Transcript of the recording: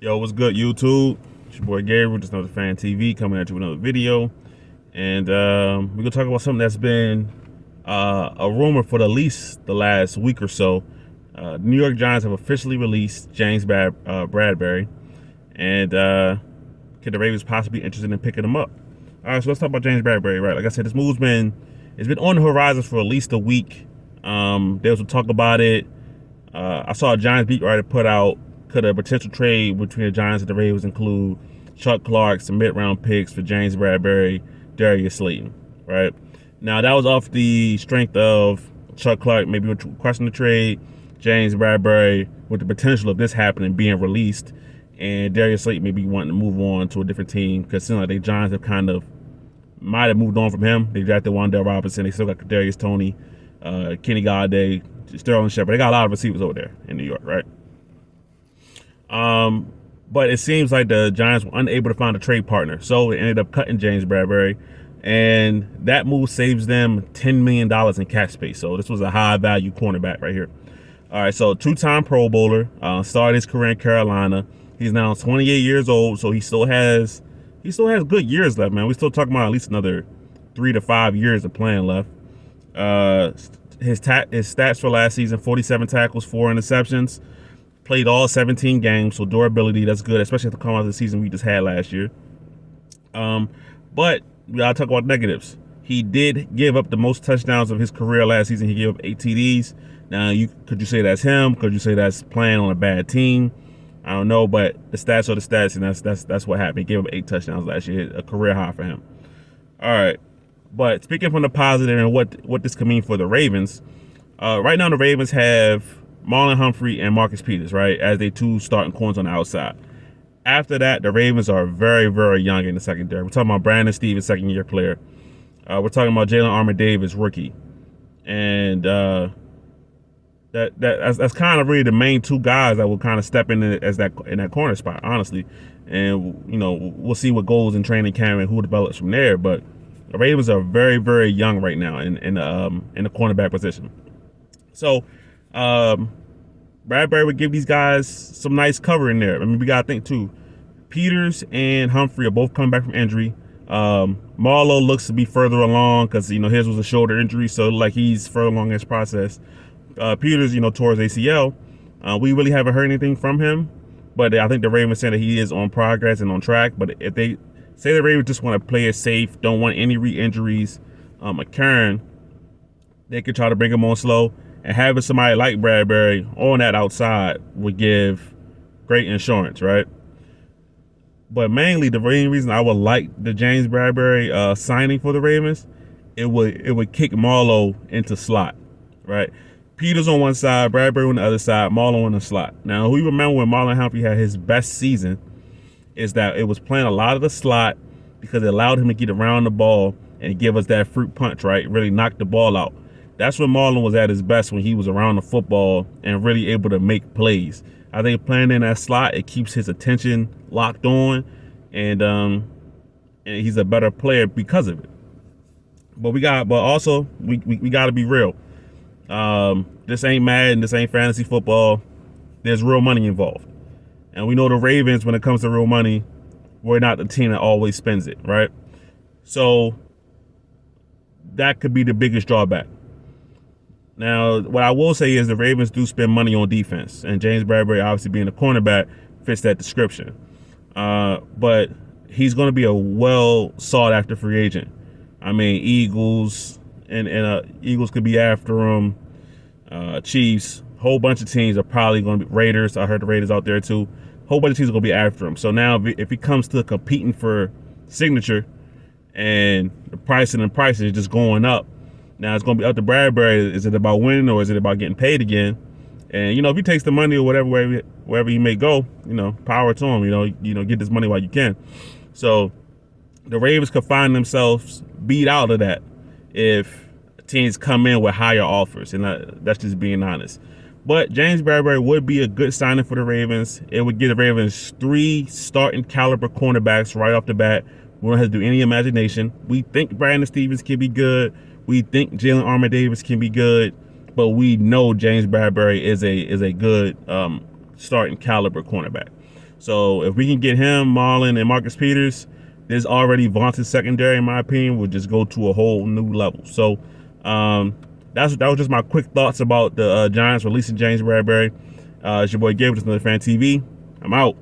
Yo, what's good, YouTube? It's your boy Gabriel, just another Fan TV, coming at you with another video. And we're going to talk about something that's been a rumor for at least the last week or so. The New York Giants have officially released James Bradberry. And could the Ravens possibly be interested in picking him up? All right, so let's talk about James Bradberry, right? Like I said, this move's been on the horizon for at least a week. There was some talk about it. I saw a Giants beat writer put out, could a potential trade between the Giants and the Ravens include Chuck Clark, some mid-round picks for James Bradberry, Darius Slayton, right? Now, that was off the strength of Chuck Clark maybe requesting the trade, James Bradberry with the potential of this happening being released, and Darius Slayton maybe wanting to move on to a different team because it seems like the Giants have kind of might have moved on from him. They drafted Wan'Dale Robinson. They still got Kadarius Toney, Kenny Galladay, Sterling Shepard. They got a lot of receivers over there in New York, right? But it seems like the Giants were unable to find a trade partner, so they ended up cutting James Bradberry, and that move saves them $10 million in cap space. So this was a high-value cornerback right here. All right, so two-time Pro Bowler, started his career in Carolina. He's now 28 years old, so he still has good years left, man. We're still talking about at least another 3 to 5 years of playing left. His stats for last season: 47 tackles, 4 interceptions. Played all 17 games, so durability, that's good, especially at the come out of the season we just had last year. But we gotta talk about negatives. He did give up the most touchdowns of his career last season. He gave up 8 TDs. Now, could you say that's him? Could you say that's playing on a bad team? I don't know, but the stats are the stats, and that's what happened. He gave up 8 touchdowns last year, a career high for him. All right, but speaking from the positive and what this could mean for the Ravens, right now the Ravens have Marlon Humphrey and Marcus Peters, right, as they two starting corners on the outside. After that, the Ravens are very, very young in the secondary. We're talking about Brandon Stevens, second-year player. We're talking about Jalen Armour-Davis, rookie. And that's kind of really the main two guys that will kind of step in that corner spot, honestly. And, we'll see what goes in training camp and who develops from there. But the Ravens are very, very young right now in the cornerback position. So, Bradberry would give these guys some nice cover in there. I mean, we got to think, too. Peters and Humphrey are both coming back from injury. Marlowe looks to be further along because, his was a shoulder injury, so like he's further along in his process. Peters, tore his ACL. We really haven't heard anything from him, but I think the Ravens saying that he is on progress and on track. But if they say the Ravens just want to play it safe, don't want any re-injuries occurring, they could try to bring him on slow. And having somebody like Bradberry on that outside would give great insurance, right? But mainly the main reason I would like the James Bradberry signing for the Ravens, it would kick Marlowe into slot, right? Peters on one side, Bradberry on the other side, Marlowe on the slot. Now, we remember when Marlon Humphrey had his best season, is that it was playing a lot of the slot because it allowed him to get around the ball and give us that fruit punch, right? Really knock the ball out. That's when Marlon was at his best, when he was around the football and really able to make plays. I think playing in that slot, it keeps his attention locked on, and he's a better player because of it. But also we got to be real. This ain't Madden, this ain't fantasy football. There's real money involved, and we know the Ravens, when it comes to real money, we're not the team that always spends it, right? So that could be the biggest drawback. Now, what I will say is the Ravens do spend money on defense, and James Bradberry, obviously being a cornerback, fits that description. But he's going to be a well sought-after free agent. I mean, Eagles and Eagles could be after him. Chiefs, whole bunch of teams are probably going to be Raiders. I heard the Raiders out there too. Whole bunch of teams are going to be after him. So now, if he comes to competing for signature, and the price is just going up. Now it's going to be up to Bradberry. Is it about winning, or is it about getting paid again? And, if he takes the money or whatever, wherever he may go, power to him, get this money while you can. So the Ravens could find themselves beat out of that if teams come in with higher offers. And that's just being honest. But James Bradberry would be a good signing for the Ravens. It would give the Ravens 3 starting caliber cornerbacks right off the bat. We don't have to do any imagination. We think Brandon Stevens can be good. We think Jalen Armour-Davis can be good, but we know James Bradberry is a good starting caliber cornerback. So if we can get him, Marlon, and Marcus Peters, this already vaunted secondary, in my opinion, will just go to a whole new level. So that was just my quick thoughts about the Giants releasing James Bradberry. It's your boy Gabe with Another Fan TV. I'm out.